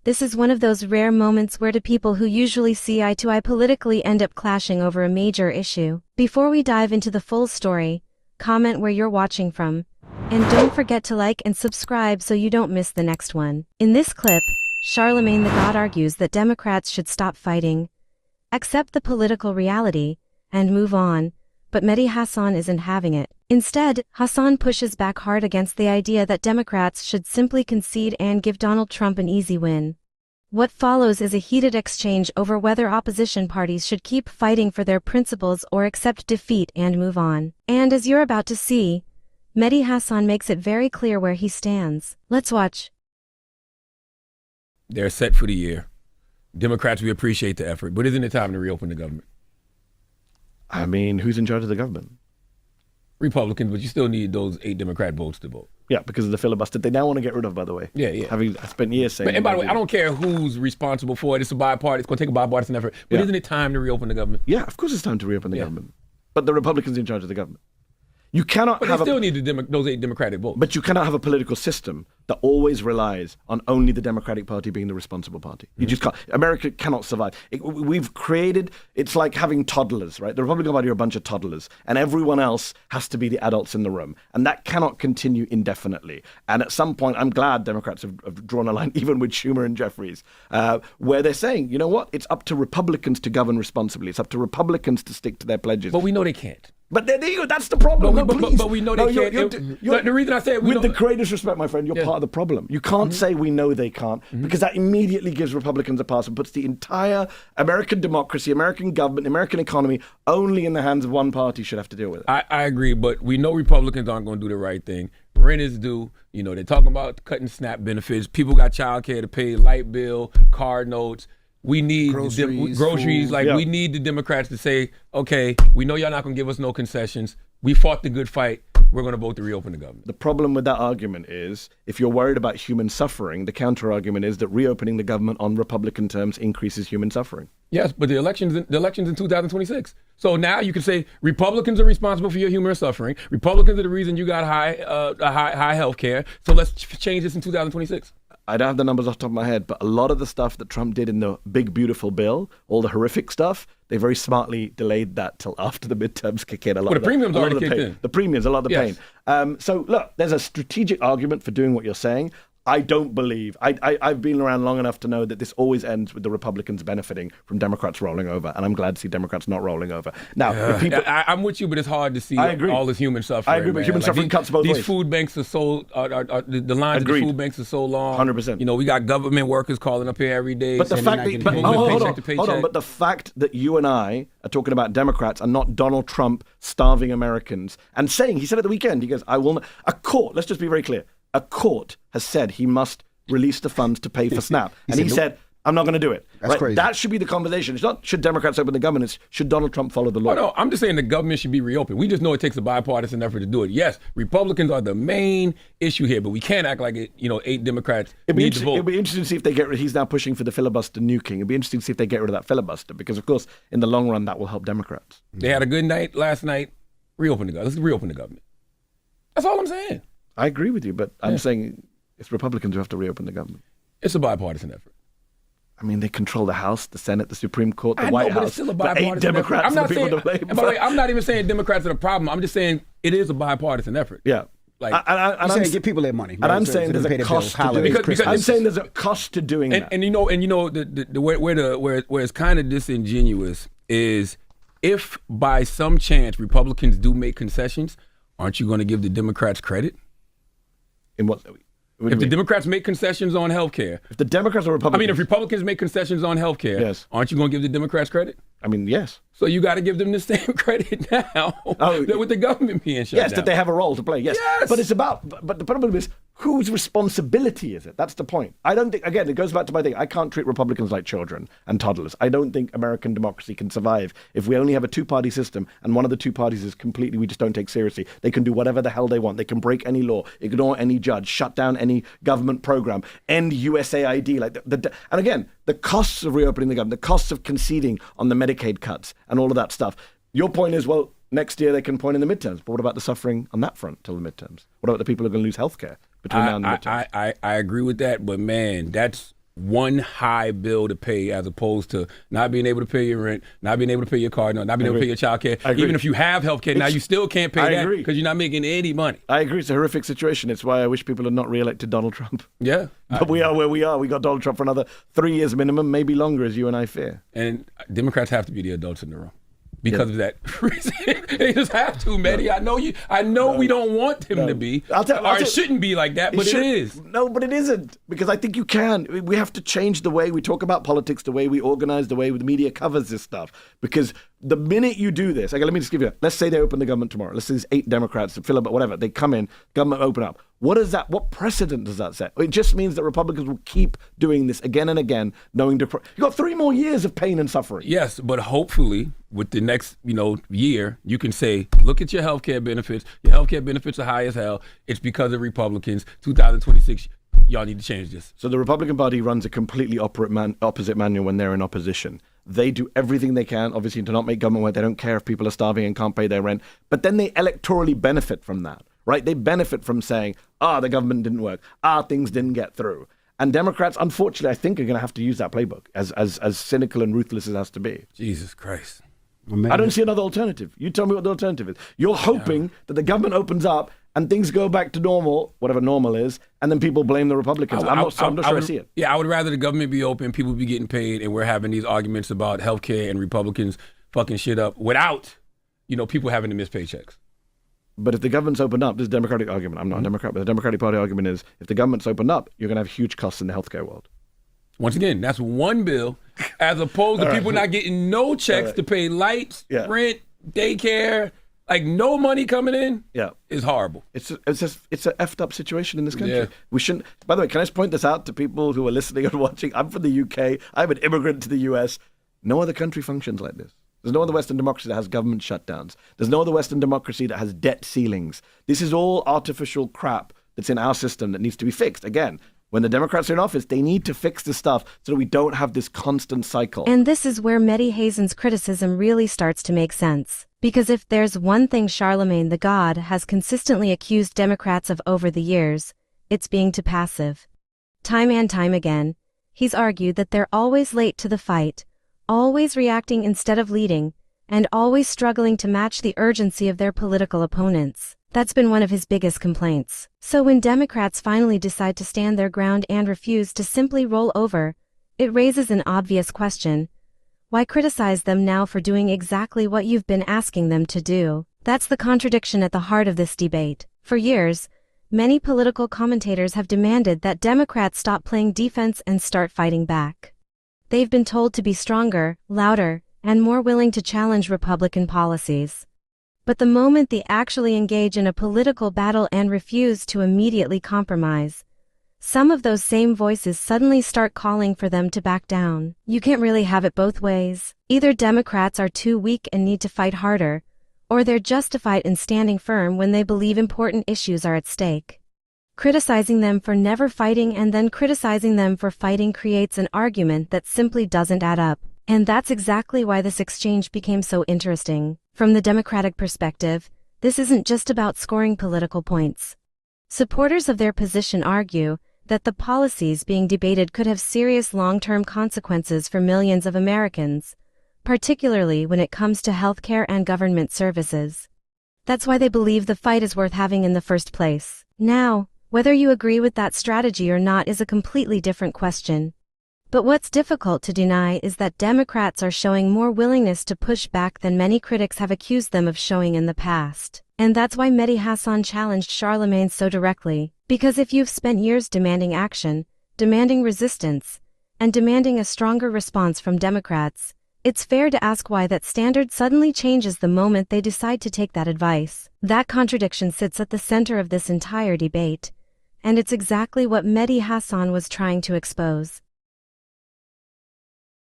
This is one of those rare moments where two people who usually see eye to eye politically end up clashing over a major issue. Before we dive into the full story, comment where you're watching from, and don't forget to like and subscribe so you don't miss the next one. In this clip, Charlamagne Tha God argues that Democrats should stop fighting, accept the political reality, and move on, but Mehdi Hasan isn't having it. Instead, Hasan pushes back hard against the idea that Democrats should simply concede and give Donald Trump an easy win. What follows is a heated exchange over whether opposition parties should keep fighting for their principles or accept defeat and move on. And as you're about to see, Mehdi Hasan makes it very clear where he stands. Let's watch. They're set for the year. Democrats, we appreciate the effort, but isn't it time to reopen the government? I mean, who's in charge of the government? Republicans, but you still need those 8 Democrat votes to vote. Yeah, because of the filibuster they now want to get rid of, by the way. Yeah. Having spent years saying... And by the way, I don't care who's responsible for it. It's a bipartisan. It's going to take a bipartisan effort. But isn't it time to reopen the government? Yeah, of course it's time to reopen the government. But the Republicans are in charge of the government. You cannot but have they still need those 8 Democratic votes. But you cannot have a political system that always relies on only the Democratic Party being the responsible party. You just can't. America cannot survive. We've created, it's like having toddlers, right? The Republican Party are a bunch of toddlers, and everyone else has to be the adults in the room. And that cannot continue indefinitely. And at some point, I'm glad Democrats have drawn a line, even with Schumer and Jeffries, where they're saying, you know what? It's up to Republicans to govern responsibly. It's up to Republicans to stick to their pledges. But we know they can't. But there you go. That's the problem. But we know they can't. The reason I say with the greatest respect, my friend, you're part of the problem. You can't say we know they can't because that immediately gives Republicans a pass and puts the entire American democracy, American government, American economy only in the hands of one party should have to deal with it. I agree, but we know Republicans aren't going to do the right thing. Rent is due. You know, they're talking about cutting SNAP benefits. People got child care to pay, light bill, car notes. We need groceries. We need the Democrats to say, okay, we know y'all not going to give us no concessions. We fought the good fight. We're going to vote to reopen the government. The problem with that argument is, if you're worried about human suffering, the counter argument is that reopening the government on Republican terms increases human suffering. Yes, but the election's in 2026. So now you can say Republicans are responsible for your human suffering. Republicans are the reason you got high health care. So let's change this in 2026. I don't have the numbers off the top of my head, but a lot of the stuff that Trump did in the big, beautiful bill, all the horrific stuff, they very smartly delayed that till after the midterms kick in. The premiums already kicked in. The premiums, a lot of the pain. So look, there's a strategic argument for doing what you're saying. I don't believe, I've been around long enough to know that this always ends with the Republicans benefiting from Democrats rolling over, and I'm glad to see Democrats not rolling over. Now, I'm with you, but it's hard to see all this human suffering. I agree, but human suffering cuts both ways. These food banks are so, the lines of the food banks are so long. 100%. You know, we got government workers calling up here every day. But the fact but the fact that you and I are talking about Democrats and not Donald Trump starving Americans and saying, he said at the weekend, he goes, I will not, a court, let's just be very clear, a court has said he must release the funds to pay for SNAP. And he said, I'm not going to do it. That's crazy. That should be the conversation. It's not should Democrats open the government, it's should Donald Trump follow the law. No, I'm just saying the government should be reopened. We just know it takes a bipartisan effort to do it. Yes, Republicans are the main issue here, but we can't act like 8 Democrats need to vote. It'll be interesting to see if they get rid. He's now pushing for the filibuster nuking. It'll be interesting to see if they get rid of that filibuster because, of course, in the long run, that will help Democrats. They had a good night last night. Reopen the government. Let's reopen the government. That's all I'm saying. I agree with you, but I'm saying it's Republicans who have to reopen the government. It's a bipartisan effort. I mean, they control the House, the Senate, the Supreme Court, the White White House. It's still a bipartisan 8 Democrats effort. and the people to blame. By the way, I'm not even saying Democrats are the problem. I'm just saying it is a bipartisan effort. Yeah. I'm saying give people their money. And I'm saying there's a cost to doing it. I'm saying there's a cost to doing that. And where it's kind of disingenuous is if by some chance Republicans do make concessions, aren't you going to give the Democrats credit? In what? If the Democrats make concessions on health care. If the Democrats or Republicans. If Republicans make concessions on health care, aren't you going to give the Democrats credit? I mean, yes. So you got to give them the same credit now with the government being shut down. Yes, that they have a role to play, yes. But it's but the problem is, whose responsibility is it? That's the point. I don't think, again, it goes back to my thing. I can't treat Republicans like children and toddlers. I don't think American democracy can survive if we only have a 2-party system and one of the 2 parties is completely, we just don't take seriously. They can do whatever the hell they want. They can break any law, ignore any judge, shut down any government program, end USAID. And again, the costs of reopening the government, the costs of conceding on the Medicaid cuts and all of that stuff. Your point is, well, next year they can point in the midterms. But what about the suffering on that front till the midterms? What about the people who are going to lose health care between now and the midterms? I agree with that, but man, that's one high bill to pay as opposed to not being able to pay your rent, not being able to pay your car note, not being able to pay your child care. Even if you have health care, now you still can't pay that because you're not making any money. I agree. It's a horrific situation. It's why I wish people had not re-elected Donald Trump. Yeah. But we are where we are. We got Donald Trump for another 3 years minimum, maybe longer, as you and I fear. And Democrats have to be the adults in the room. Because of that reason. They just have to, Mehdi. I know we don't want him to be. It shouldn't be like that, but it is. No, but it isn't. Because I think you can. We have to change the way we talk about politics, the way we organize, the way the media covers this stuff. Because the minute you do this, okay, let me just give you, let's say they open the government tomorrow. Let's say there's 8 Democrats, fill up, whatever. They come in, government open up. What precedent does that set? It just means that Republicans will keep doing this again and again, knowing you've got 3 more years of pain and suffering. Yes, but hopefully with the next, year, you can say, look at your health care benefits. Your health care benefits are high as hell. It's because of Republicans. 2026, y'all need to change this. So the Republican Party runs a completely opposite manual when they're in opposition. They do everything they can, obviously, to not make government work. They don't care if people are starving and can't pay their rent. But then they electorally benefit from that, right? They benefit from saying, the government didn't work. Things didn't get through. And Democrats, unfortunately, I think are going to have to use that playbook, as cynical and ruthless as it has to be. Jesus Christ. I don't see another alternative. You tell me what the alternative is. You're hoping that the government opens up and things go back to normal, whatever normal is, and then people blame the Republicans. I'm not sure I see it. Yeah, I would rather the government be open, people be getting paid, and we're having these arguments about healthcare and Republicans fucking shit up without, people having to miss paychecks. But if the government's opened up, this is a Democratic argument. I'm not a Democrat, but the Democratic Party argument is if the government's opened up, you're going to have huge costs in the healthcare world. Once again, that's one bill as opposed to people not getting no checks to pay lights, rent, daycare, like no money coming in. Yeah, is horrible. It's an effed up situation in this country. Yeah. We shouldn't. By the way, can I just point this out to people who are listening and watching? I'm from the UK. I'm an immigrant to the US. No other country functions like this. There's no other Western democracy that has government shutdowns. There's no other Western democracy that has debt ceilings. This is all artificial crap that's in our system that needs to be fixed. Again, when the Democrats are in office, they need to fix this stuff so that we don't have this constant cycle. And this is where Mehdi Hasan's criticism really starts to make sense. Because if there's one thing Charlamagne Tha God has consistently accused Democrats of over the years, it's being too passive. Time and time again, he's argued that they're always late to the fight, always reacting instead of leading, and always struggling to match the urgency of their political opponents. That's been one of his biggest complaints. So when Democrats finally decide to stand their ground and refuse to simply roll over, it raises an obvious question. Why criticize them now for doing exactly what you've been asking them to do? That's the contradiction at the heart of this debate. For years, many political commentators have demanded that Democrats stop playing defense and start fighting back. They've been told to be stronger, louder, and more willing to challenge Republican policies. But the moment they actually engage in a political battle and refuse to immediately compromise, some of those same voices suddenly start calling for them to back down. You can't really have it both ways. Either Democrats are too weak and need to fight harder, or they're justified in standing firm when they believe important issues are at stake. Criticizing them for never fighting and then criticizing them for fighting creates an argument that simply doesn't add up. And that's exactly why this exchange became so interesting. From the Democratic perspective, this isn't just about scoring political points. Supporters of their position argue that the policies being debated could have serious long-term consequences for millions of Americans, particularly when it comes to healthcare and government services. That's why they believe the fight is worth having in the first place. Now, whether you agree with that strategy or not is a completely different question. But what's difficult to deny is that Democrats are showing more willingness to push back than many critics have accused them of showing in the past. And that's why Mehdi Hasan challenged Charlamagne so directly. Because if you've spent years demanding action, demanding resistance, and demanding a stronger response from Democrats, it's fair to ask why that standard suddenly changes the moment they decide to take that advice. That contradiction sits at the center of this entire debate. And it's exactly what Mehdi Hasan was trying to expose.